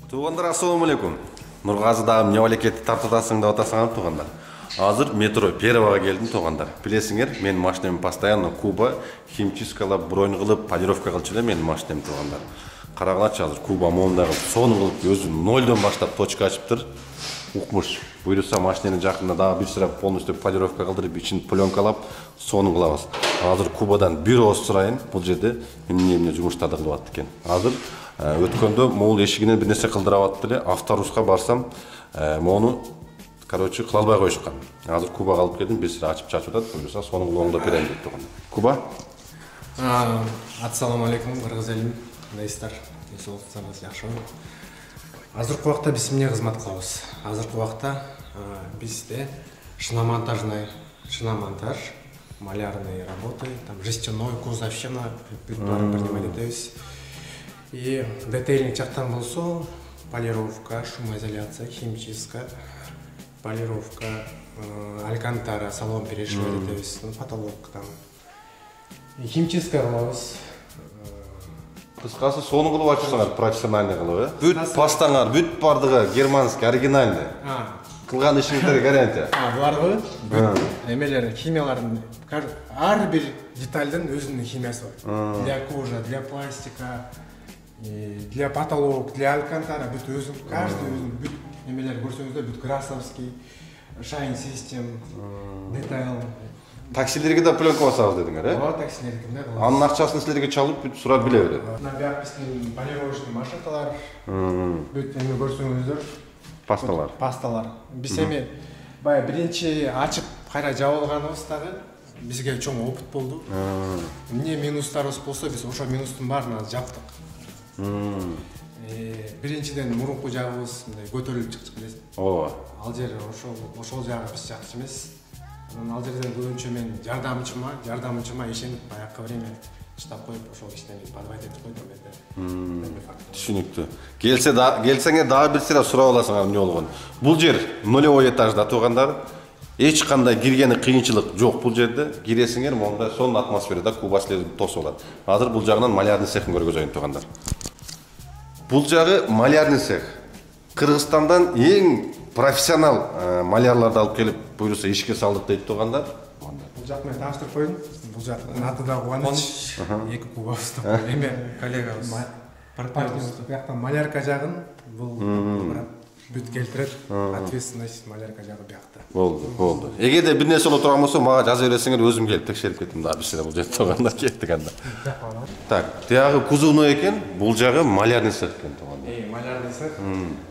Туғандар, ассаламу алейкум. Нұрғазыдағы мемлекетті тартудасың да отасыңам туғандар. Азыр метро Перваға келдім туғандар. Білесіңер, мен машинамын постоянно Куба химчисткалап, бронь қылып, полировка қылчылы мен машинам туғандар. Қарағылатшы азыр Куба молындағы соны қылып өзі нольден баштап точка ашып тұр. Уқмыш. Бұйырса машинаны жақында дағы бір сұрап полностью полировка қылдырып, için пленкалап, соны қылабыз. Азыр Кубадан бір оз сұрайын, бұл жерде емне жұмыштарды қылып атты екен. Азыр өткенде мол ешігінен бір нәрсе қылдырап атты эле, авторусқа барсам, мону короче қыла албай қойышқан. Азыр Кубаға алып келдім, бір сыра ашып чачып атады, бұйырса соны оңдап берейін деп тұрған. Куба? Ассаламу алейкум, қырғыз елім, қандайсыздар? Денсаулықтарыңыз жақсы ма? Азыркы уақытта біз эмне кызмат кылабыз? Азыркы уақытта бізде шиномонтаж, малярные работы, там жестяной, кузовщина, принимать этебиз. И детейлинг жактан болсо, полировка, шумоизоляция, химчистка, полировка, алькантара, салон перешивать этебиз, потолок там. И химчистка кылабыз. Кыскасы соны кылып ачырсаңар, профессиональный кылып, бүт пастаңар, бүт бардыгы германский, оригинальный. Кылган ишиңдер гарантия. Буларгы эмелер, химиялардын ар бир детальдын өзүнүн химиясы бар. Для кожи, для пластика, для потолок, для алькантара бүт өзүн, каждый өзүн бүт эмелер көрсөңүздөр, бүт Красовский, Shine System, Detail. Таксилерге да пленка басабыз дедиңер, э? Ооба, таксилерге да. Анын акчасын силерге чалып, бүт сурап биле берет. Мына бияк биздин полировочный машинкалар, бүт эме көрсөңүздөр. Пасталар. Биз эми баягы биринчи ачып кайра жаап алганыбыз дагы бизге чоң опыт болду. Эмне минустарыбыз болсо, биз ошо минустун баарын жаптык. Биринчиден мурунку жагыбыз мындай көтөрүлүп чыкчу элес. Ооба. Ал жер ошол жагы биз жакшы эмес. Ал жерден көбүнчө мен жардамчыма ишенип баягы время чыдап коюп ошол кишинен подвайт этип койдум мен. Түшүнүктүү. Келсеңер дагы бир сыра сурап аласыңар эмне болгон. Бул жер нулевой этажда тургандар. Эч кандай киргени кыйынчылык жок бул жерде. Киресиңер монда сонун атмосферада Куба силерди тосуп алат. Азыр бул жагынан малярный цехин көргөзөйүн тургандар. Бул жагы малярный цех. Кыргызстандан эң профессионал малярларды алып келип, буйруса ишке салдык дейт тургандар. Бул жак мен таштырып койдум. Бул жактын аты да Кубаныч. Эки кубабыз да. Эми коллегабыз. Партнерибиз бияктан малярка жагын бул бүт келтирет. Ответственность малярка жагы биякта. Болду. Эгерде бир нерсе боло турган болсо, мага жаза бересиңер, өзүм келип текшерип кеттим да, бир бул жерде турганда кеттик анда. Так, тиягы кузовной экен, бул жагы малярный цех экен турганда. Малярный цех.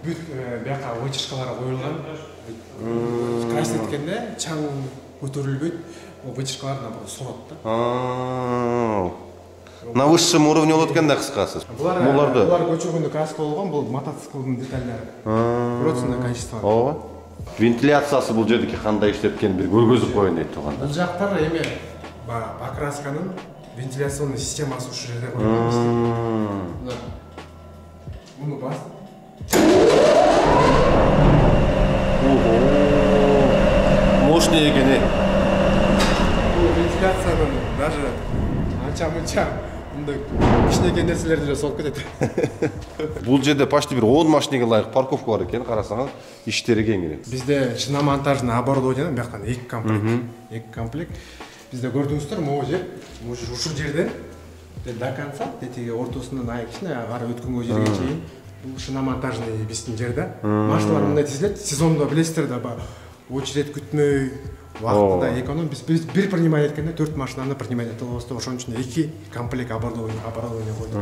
Бүт бияка вычеркалар коюлган. Красить эткенде чаң көтөрүлбөйт. О вычеркалардан солот да. На высшем уровне болот экен да кыскасы. Булар көчүргөндө краска болгон, бул мотоциклдын детальдери. Прочное качество. Ооба. Вентиляциясы бул жердеки кандай иштеп экен бир көргөзүп коеюн дейт турганда. Бул жактар эми покрасканын вентиляционный системасы ушул жерде коюлган. Муну бас. Мощный экен. Бул вентиляциянын даже анча-мынча мындай кичинекей нерселерди эле соғып кетет. Бул жерде почти бир 10 машинеге ылайык парковка бар экен, карасаңыз, иштери кеңири. Бизде шиномонтажный оборудование бияктан 2 комплект. 2 комплект. Бизде көрдүңүздөр, могу жер, ушул жерден до конца, тетиги ортосунан кичине ары өткөнгө жерге чейин бул шиномонтажный биздин жерде. Машиналар мындай тизилет, сезондо билесиздер да, очередь күтмөй, вакытында эконом, биз бир принимать эткенде 4 машинаны принимать этип алабыз, ошон үчүн 2 комплект оборудование койдук.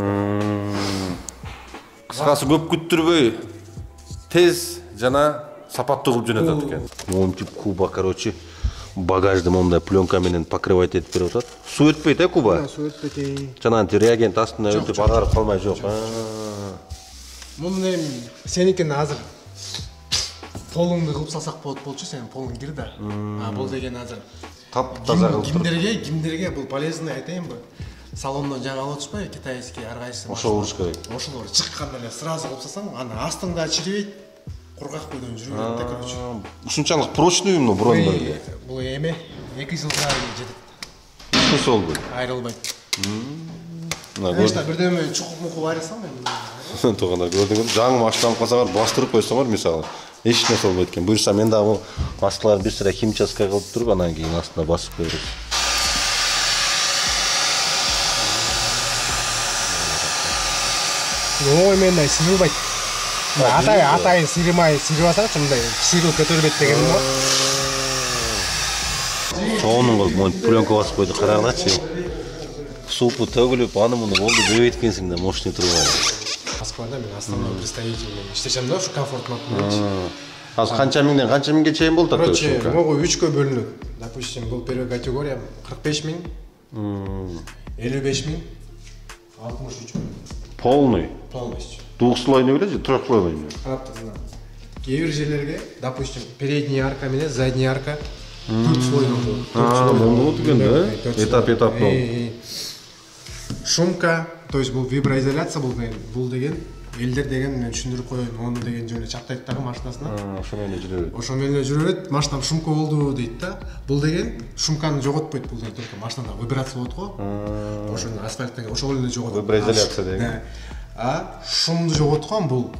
Кыскасы көп күттүрбөй, тез жана сапаттуу кылып жөнөтөт экен. Монтип Куба, короче, багажды мондай пленка менен покрывать этип берип атат. Суу өтпөйт, Куба? Суу өтпөйт. Жанагы реагент астына өтүп агарып калмай жок. Муну эми сеникин азыр полыңды кылып салсак болчу, сен полуң кир да. Бул деген азыр таптаза кылып. Кимдерге бул полезный айтайынбы? Салондон жаңа алып отурбай, китайский ар кайсы. Ошол уруш керек. Ошол чыкканда эле сразу кылып салсаң, аны астыңда чирибейт, кургак бойдон жүрүп кетет да, короче. Ушунчалык прочныйбы броньдо эле? Бул эми 2 жылга жетет. Ушул болбойт. Айрылбайт. Конечно, бирдеме чукук-мукук айрылсаң, туугандар көрдүңүз, жаңы машина алып калсаңар бастырып койсоңор мисалы эч нерсе болбойт экен. Буюрса мен дагы маскаларды бир сыра химчастка кылып туруп, анан кийин астына басып коебуз. Ой, менен сыйылбайт. Атайын сыйрымай, сыйрыбасаңчы мындай сыйрылып көтөрбөйт дегеним го. Чоонун кылып монтип пленка басып койду, карагылачы. Супу төгүлүп, аны муну болду дебейт экенсиң да, мощный турбай. Москвада мен основной представитель иштешем да, ушу комфортно менчи. Азыр канча миңден канча миңге чейин болот ата? Короче, могу 3кө бөлүнөт. Допустим, бул первый категория 45 миң, 55 миң, 63 миң. Полный. Полностью. Двухслойный или трехслойный? Кээ бир жерлерге, допустим, передняя арка менен задняя арка 4 слойдуу болот. Болот экен да? Этап-этап болот. Шумка, то есть бул виброизоляция бул деген элдер деген мен түшүндүрүп коеюн, ону деген жөнүндө чаптайт дагы машинасына. Ошо менен жүрө берет. Ошо менен жүрө берет. Машинам шумка болду дейт да. Бул деген шумканы жоготпойт, бул деген только машинада вибрация болот го. Ошону асфальттан ошол эле жоготот. Виброизоляция деген. А шумду жоготкон бул.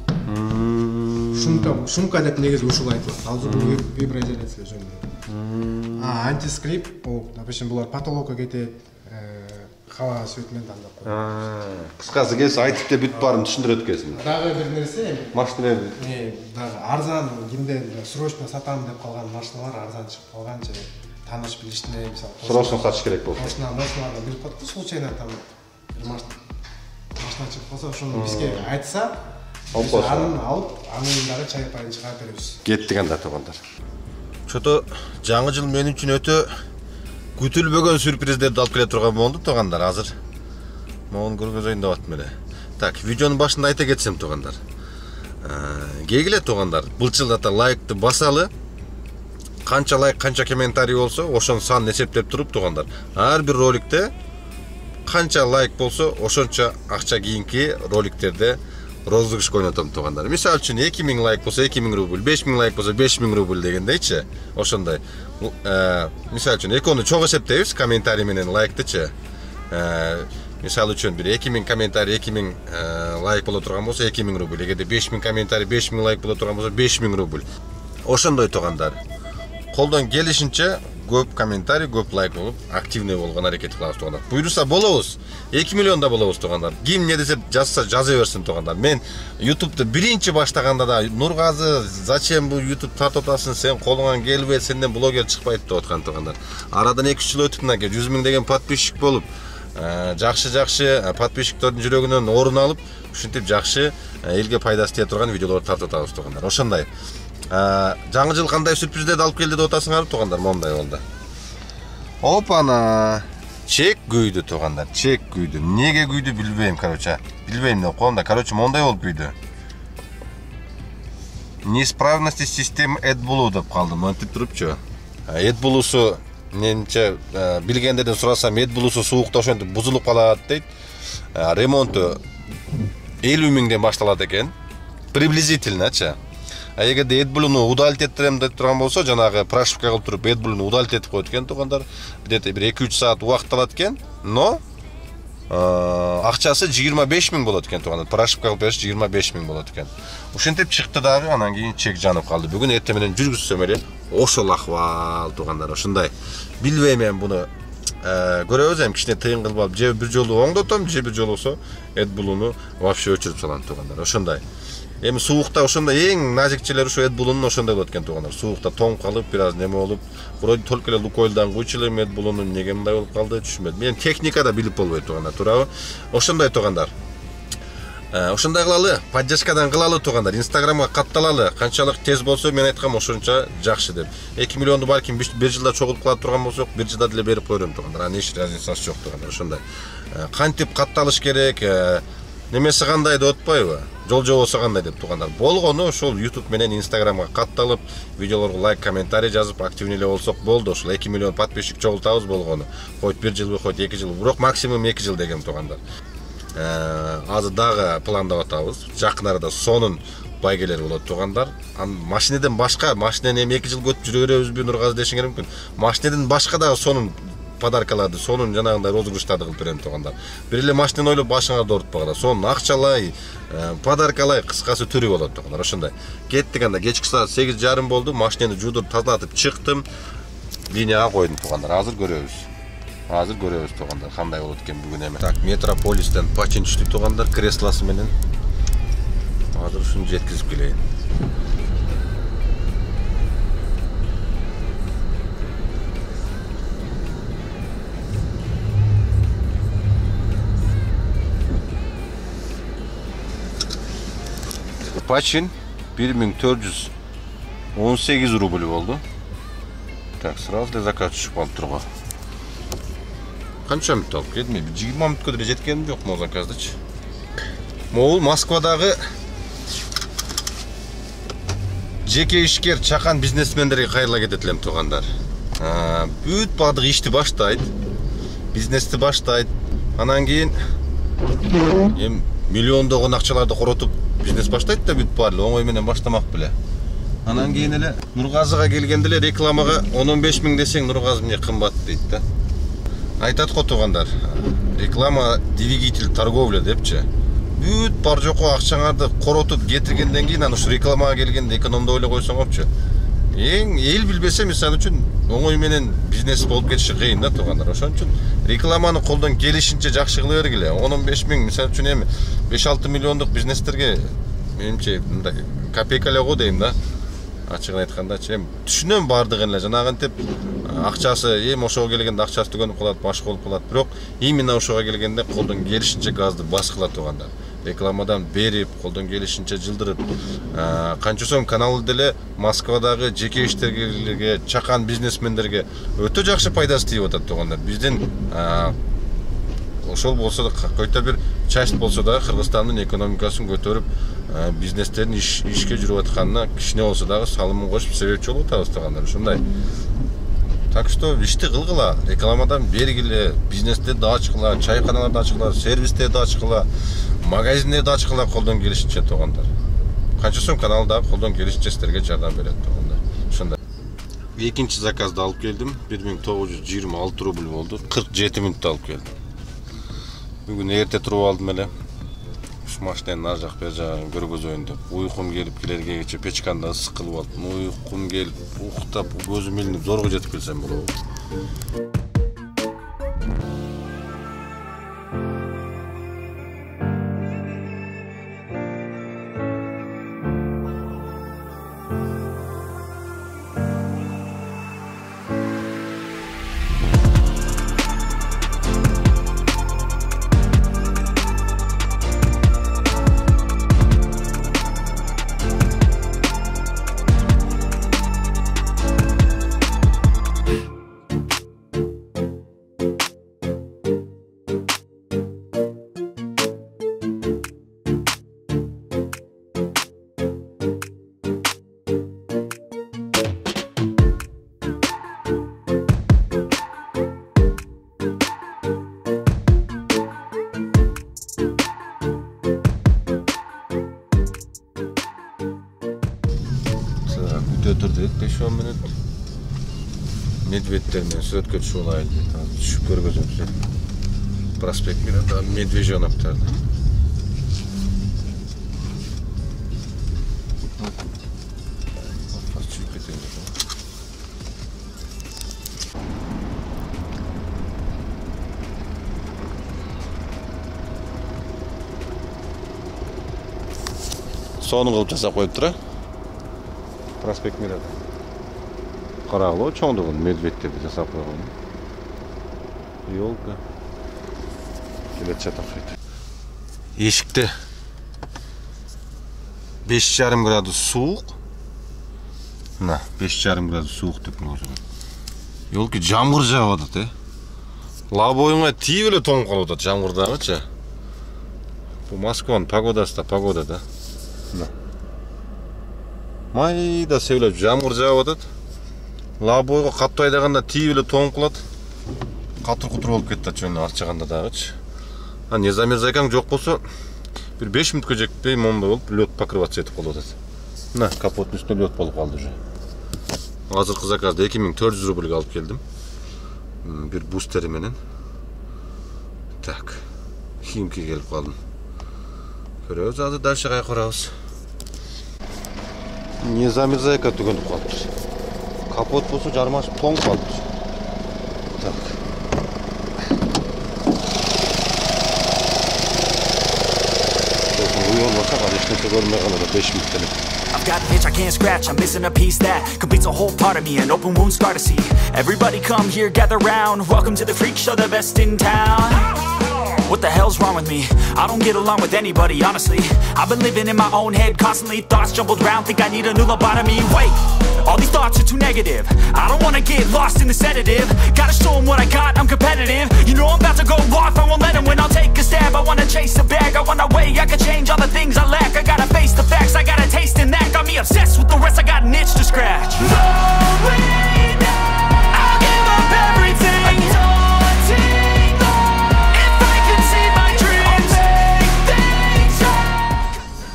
Шумка деп негизи ушул айтылат. Азыр бул виброизоляция жөнүндө. Антискрип, допустим, булар потолокко кетет. Хава светмен тандап коет. Кыскасы келсе айтып деп бүтүп барып түшүндүрөт экенсиң. Дагы бир нерсе, машиналар дагы арзан, кимде срочно сатам деп калган машиналар арзан чыгып калган же тааныш билишне, мисалы. Срочно сатыш керек болсо. Машиналарды билип коет, случайно там машина чыгып калса, ошону бизге айтса, анын алып, анын дагы чай пайын чыгарып беребиз. Кеттик анда туугандар. Чото жаңы жыл мен үчүн өтө күтүлбөгөн сюрприздерди алып келе турган болду туугандар. Азыр могун көргөзөйүн деп атам эле. Так, видеонун башында айта кетсем туугандар. Келгиле туугандар, бул жылда лайкты басалы. Канча лайк, канча комментарий болсо, ошонун санын эсептеп туруп туугандар. Ар бир роликте канча лайк болсо, ошончо акча кийинки роликтерде розыгрышка ойнотом туугандар. Мисалы үчүн 2000 лайк болсо 2000 рубль, 5000 лайк болсо 5000 рубль дегендейчи. Ошондой. Мисалы үчүн экөөнү чоң эсептейбиз, комментарий менен лайктычы. Мисалы үчүн бир 2000 комментарий 2000 лайк боло турган болсо 2000 рубль. Эгерде 5000 комментарий 5000 лайк боло турган болсо 5000 рубль. Ошондой туугандар. Колдон келишинче көп комментарий, көп лайк болуп, активный болгон аракет кылабыз туугандар. Буйруса болобуз. 2 миллионда болобуз туугандар. Ким не десе жазса жаза берсин туугандар. Мен YouTube'ду биринчи баштаганда да Нургазы, зачем бу YouTube тартып атасың, сен колуңан келбейт, сенден блогер чыкпайт деп аткан туугандар. Арадан 2 жыл өтүп мына 100 000 деген подписчик болуп, жакшы подписчиктердин жүрөгүнөн орун алып, ушинтип жакшы элге пайдасы тие турган видеолорду тартып атабыз туугандар. Ошондой. Жаңы жыл кандай сюрприздерди алып келди деп атасыңар туугандар, мондай болду. Опана! Чек күйдү туугандар, чек күйдү. Неге күйдү билбейм, короче. Билбейм деп коемда. Короче, мондай болуп күйдү. Неисправности системы AdBlue деп калды, монтип турупчу. AdBlue'су менче билгендерден сурасам, AdBlue'су суукта ошентип бузулуп калат дейт. Ремонту 50 000ден башталат экен. Приблизительно-чы. Эгерде AdBlue'ну удалить эттерем деп турган болсо, жанагы прошивка кылып туруп AdBlue'ну удалить этип коет экен туугандар. Где-то бир 2-3 саат убакыт алат экен, но акчасы 25 000 болот экен туугандар. Прошивка кылып бериш 25 000 болот экен. Ушинтип чыкты дагы, анан кийин чек жанып калды. Бүгүн эртең менен жүргүзсөм эле ошол акыбал туугандар. Ошондой. Билбейм мен буну көрөбүз, эми кичине тыйын кылып алып, же бир жолу оңдотом, же бир жолу болсо AdBlue'ну вообще өчүрүп салам туугандар. Ошондой. Эми суукта ошондой эң назикчелери ушу AdBlue'нун ошондой болот экен туугандар. Суукта тоң калып, бир аз неме болуп, вроде только эле Лукойлдан куйчу элем AdBlue'нун неге мындай болуп калды, түшүнбөдүм. Мен техникада билип болбойт туугандар, туурабы? Ошондой туугандар. Ошондой кылалы, поддержкадан кылалы туугандар, Instagramга катталалы. Канчалык тез болсо мен айткам ошончо жакшы деп. 2 миллионду балким бир жылда чогулуп калат турган болсок, бир жылда деле берип коерм туугандар. Анын эч разницасы жок туугандар, ошондой. Кантип катталыш керек, немеси кандай деп атпайбы? Жол жобосу кандай деп туугандар. Болгону ошол YouTube менен Instagramга катталып, видеолорго лайк, комментарий жазып, активный эле болсок болду. Ошол 2 миллион подписчик чогултабыз болгону. Хоть 1 жылбы, хоть 2 жыл, бирок максимум 2 жыл деген туугандар. Азыр дагы пландап атабыз. Жакын арада сонун байгелер болот туугандар. Машинеден башка, машинени эми 2 жыл көтүп жүрө беребизби Нургазы дешиңер мүмкүн. Машинеден башка дагы сонун подаркаларды сонун жанагындай розыгрыштарды кылып берем туугандар. Бир эле машинаны ойлоп башыңарды оорутпагыла. Сонун акчалай, подаркалай кыскасы түрү болот туугандар. Ошондой. Кеттик анда кечки саат 8:30 болду. Машинаны жуудуруп тазалатып чыктым. Линияга койдум туугандар. Азыр көрөбүз туугандар, кандай болот экен бүгүн эме. Так, Метрополистен Пачин түштү туугандар, креслосы менен. Азыр ушуну жеткизип келейин. Пачин 1418 рубль болду. Так, сразу да заказ түшүп калып турго. Канча мүнөт алып келдим? 20 мүнөткө деле жеткеним жок могу заказдычы. Могул Москвадагы жеке ишкер чакан бизнесмендерге кайрыла кетет элем туугандар. Бүт баардык ишти баштайт, бизнести баштайт. Анан кийин миллиондогон акчаларды коротуп бизнес баштайт да бүт баары оңой менен баштамак беле. Анан кийин эле Нургазыга келгенде эле рекламага 10-15 миң десең Нургазы эмне кымбат дейт да. Айтат го туугандар, реклама двигатель торговля депчи. Бүт бар жокко акчаңарды коротуп кетиргенден кийин аны ушу рекламага келгенде экономдоп эле койсоңорчу. Эл билбесе мисалы үчүн оңой менен бизнес болуп кетиши кыйын да туугандар. Ошон үчүн рекламаны колдон келишинче жакшы кыла бергиле. 10-15 миң мисалы үчүн эми 5-6 миллиондук бизнестерге менимче мындай копейка эле го дейм да. Ачыгын айткандачы, түшүнөм баардыгын эле жанагынтип акчасы ошого келгенде акчасы түгөнүп калат, башка болуп калат. Бирок именно ошого келгенде колдон келишинче газды баскыла туугандар. Рекламадан берип, колдон келишинче жылдырып, канча сом канал деле Москвадагы жеке иштергерлерге, чакан бизнесмендерге өтө жакшы пайдасы тийип атат туугандар. Биздин ошол болсо да какой-то бир часть болсо да Кыргызстандын экономикасын көтөрүп, бизнестердин ишке жүрүп атканына кичине болсо дагы салымын кошуп себепчи болуп атабыз туугандар. Ушундай. Так что ишти кылгыла, рекламадан бергиле, бизнестерди ачкыла, чайканаларды ачкыла, сервистерди ачкыла, магазиндерди ачкыла колдон келишинче туугандар. Канча сом каналда колдон келишинче силерге жардам берет туугандар. Ушундай. Экинчи заказды алып келдим. 1926 рубль болду. 47 мүнөттө алып келдим. Бүгүн эрте туруп алдым эле. Ушу машинанын ар жак бер жагын көргөзөйүн деп. Уйкум келип келерге кече печканда ысык кылып алдым. Уйкум келип, уктап, көзүм илинип зорго жетип келсем болобу. Ötürdük 5-10 minut. Medvedlerden suratga tushib olaylik. Tushib ko'rgazamiz. Prospekt birada Medvejyonovtarda. Соны кылып жасап коюптур, Проспект Мирада. Карагылоо чоңдугун медведтерди жасап койгон. Ёлка. Келет жатат. Эшикте 5,5 градус суук. Мына 5,5 градус суук деп көрсөтөт. Ёлки жамгыр жаап атат, Лабоюңа тийип эле тоңуп калып атат жамгырдагычы. Бу Москванын погодасы погода да. Майда сөйлөп жамгыр жаап атат. Лабойго катты айдаганда тийип эле тоңуп калат. Катыр-кутур болуп кетти жөн арчаганда дагычы. А не замерзайкаң жок болсо бир 5 мүнөткө жетпей момундай болуп лёд покрываться этип калып атат. Мына капоттун үстүнө лёд болуп калды уже. Азыркы заказды 2400 рубльге алып келдим. Bir boosteri menen. Так. Химки келип калдым. Көрөбүз, азыр дальше кайкырабыз. Не замерзайка түгөнүп калыптыр. Капот болсо жармашып тоңуп калыптыр. Так. I've got an itch I can't scratch, I'm missing a piece that completes a whole part of me, an open wound scar to see. Everybody come here, gather round, welcome to the freak show, the best in town. What the hell's wrong with me? I don't get along with anybody, honestly. I've been living in my own head constantly, thoughts jumbled around, think I need a new lobotomy. Wait, all these thoughts are too negative, I don't wanna get lost in the sedative. Gotta show them what I got, I'm competitive. You know I'm about to go off, I won't let them win, I'll take a stab. I wanna chase a bag, I wanna weigh, I can change all the things I lack. I gotta face the facts, I got a taste in that. Got me obsessed with the rest, I got an itch to scratch. No way, no, I'll give up everything.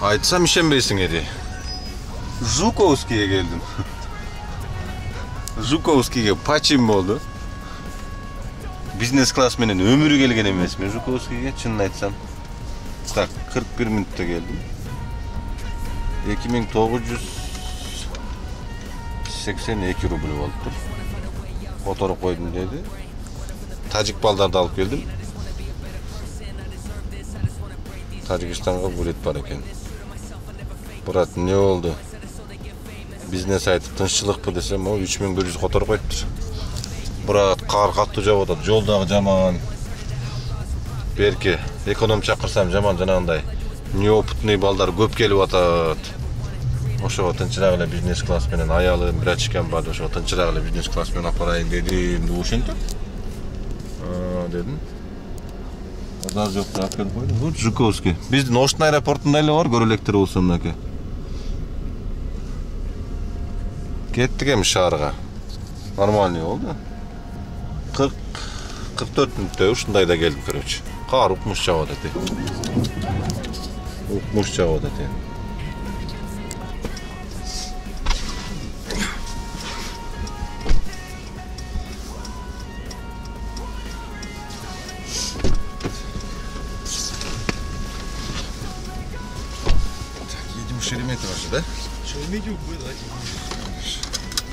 Айтсам ишенбейсиң эди. Жуковскийге келдим. Жуковскийге пачим болду. Бизнес класс менен өмүрү келген эмесмин Жуковскийге, чынын айтсам. Так, 41 мүнөттө келдим. 2982 рубль болуптур. Которуп койдум деди. Тажик балдарды алып келдим. Тажикстанга билет бар экен. Брат, не болду? Бизнес айтып тынччылыкпы десем, 3100 которуп коюптур. Брат, кар катуу жаап атат, жолдагы жаман. Берке, эконом чакырсам жаман жанагындай. Неопытный балдар көп келип атат. Ошого тынчыраак эле бизнес класс менен аялым бир ачкан бар, ошого тынчыраак эле бизнес класс менен апарайын дедим. Ошентип. Дедим. Одар жокто алып келип койдум. Вот Жуковский. Биздин Оштун аэропортунда эле бар, көрө электер болсо мынакей. Кеттик эми шаарга. Нормальный болду. 44 мүнөттө ушундайда келдим, короче. Кар укмуш жаап атат. Укмуш жаап атат. Едем в Шереметьево же, да? Шереметьево было.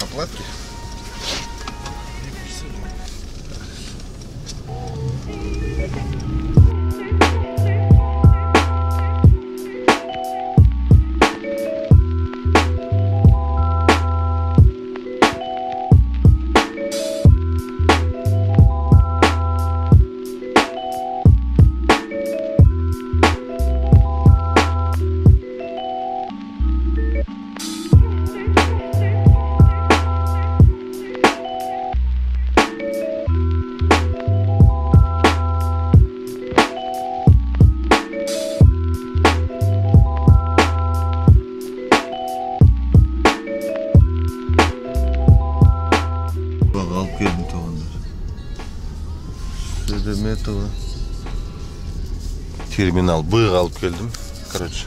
Оплатки? Шереметьево. Терминал Б'га алып келдим. Короче,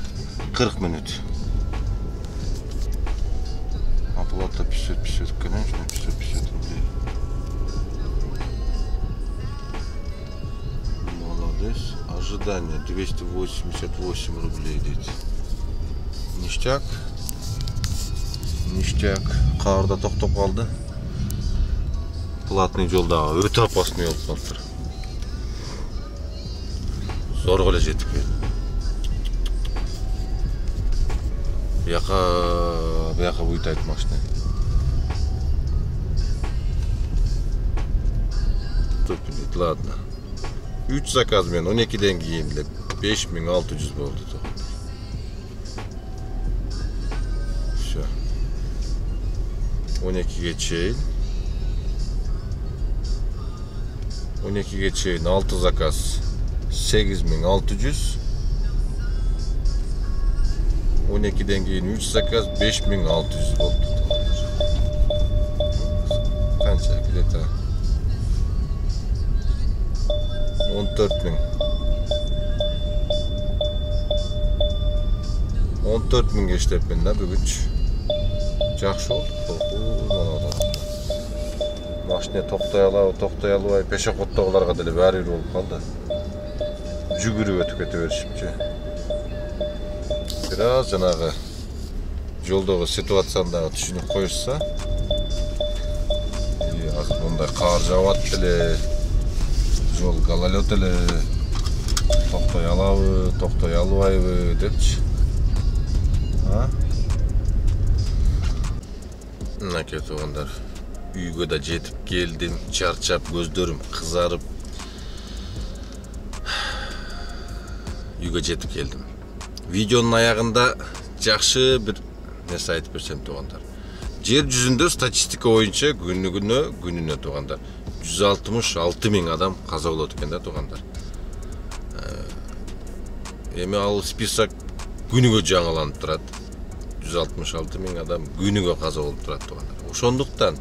40 минут. Оплата 550, конечно, 550 рублей. Молодец. Ожидание 288 рублей дейт. Ништяк. Ништяк. Карда токтоп калды. Платный жолдагы өтө опасный болуп калыптыр. Зорго эле жетип келдим. Бияка буйтайт машина. Ладно. 3 заказ менен 12ден кийин эле 5600 болду. Всё. 12ге чейин 12ге чейин 6 заказ 8600. 12ден кийин 3 заказ 5600 болду. Канча где-то 14 миңге иштепмин да бүгүнчү. Жакшы болду. Машина токтой албай, пешеходдогуларга деле баары бир болуп калды. Жүгүрүп өтүп кете беришипчи. Бир аз жанагы жолдогу ситуацияны дагы түшүнүп коюшса, азыр мындай кар жаабат деле, жол гололед эле, токтой алабы, токтой албайбы депчи. Мынакей туугандар, үйгө да жетип келдим, чарчап, көздөрүм кызарып. Үйгө жетип келдим. Видеонун аягында жакшы бир нерсе айтып берсем туугандар. Жер жүзүндө статистика боюнча күнүнө туугандар 166 000 адам каза болот экен да туугандар. Эми ал список күнүгө жаңыланып турат. 166 000 адам күнүгө каза болуп турат туугандар. Ошондуктан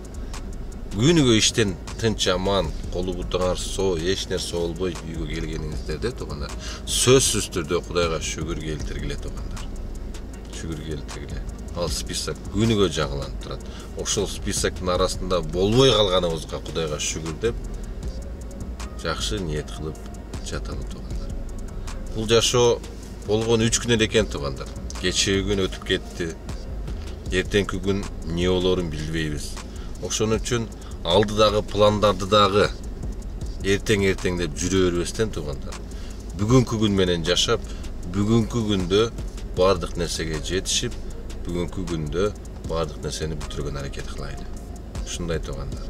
күнүгө иштен тынч аман, колу бутуңар соо, эч нерсе болбой үйгө келгениңиздерде туугандар, сөзсүз түрдө Кудайга шүгүр келтиргиле туугандар. Шүгүр келтиргиле. Ал список күнүгө жаңыланып турат. Ошол списоктун арасында болбой калганыбызга Кудайга шүгүр деп жакшы ниет кылып жаталы туугандар. Бул жашоо болгон 3 күн экен туугандар. Кечээ күн өтүп кетти. Эртеңки күн эмне болорун билбейбиз. Ошон үчүн алдыдагы пландарды дагы эртең деп жүрө бербестен туугандар. Бүгүнкү күн менен жашап, бүгүнкү күндө бардык нерсеге жетишип, бүгүнкү күндө бардык нерсени бүтүргөн аракет кылайлы. Ушундай туугандар.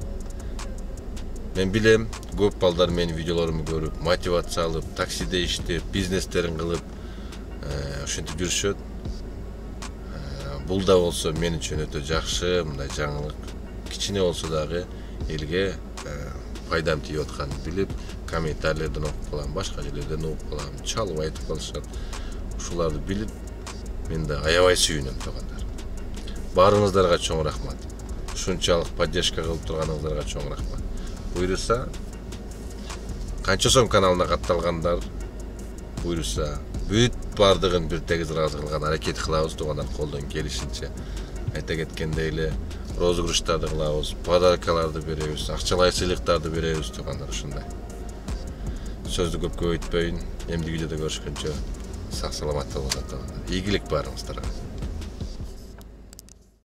Мен билем, көп балдар менин видеолорумду көрүп, мотивация алып, таксиде иштеп, бизнестерин кылып, ошентип жүрүшөт. Бул да болсо мен үчүн өтө жакшы, мындай жаңылык. Кичине болсо дагы элге пайдам тийип атканын билип, комментарийлерден окуп калам, башка жерлерден окуп калам, чалып айтып калышат. Ушуларды билип, мен да аябай сүйүнөм туугандар. Баарыңыздарга чоң рахмат. Ушунчалык поддержка кылып турганыңыздарга чоң рахмат. Буйруса, канча сом каналына катталгандар, буйруса, бүт бардыгын бир тегиз ыраазы кылган аракет кылабыз туугандар, колдон келишинче. Айта кеткендей эле розыгрыштарды кылабыз, подаркаларды беребиз, акчалай сыйлыктарды беребиз туугандар, ушундай. Сөздү көп көбөйтпөйүн. Эмди видеодо көрүшкөнчө сак саламатта болуңуздар туугандар. Ийгилик баарыңыздарга.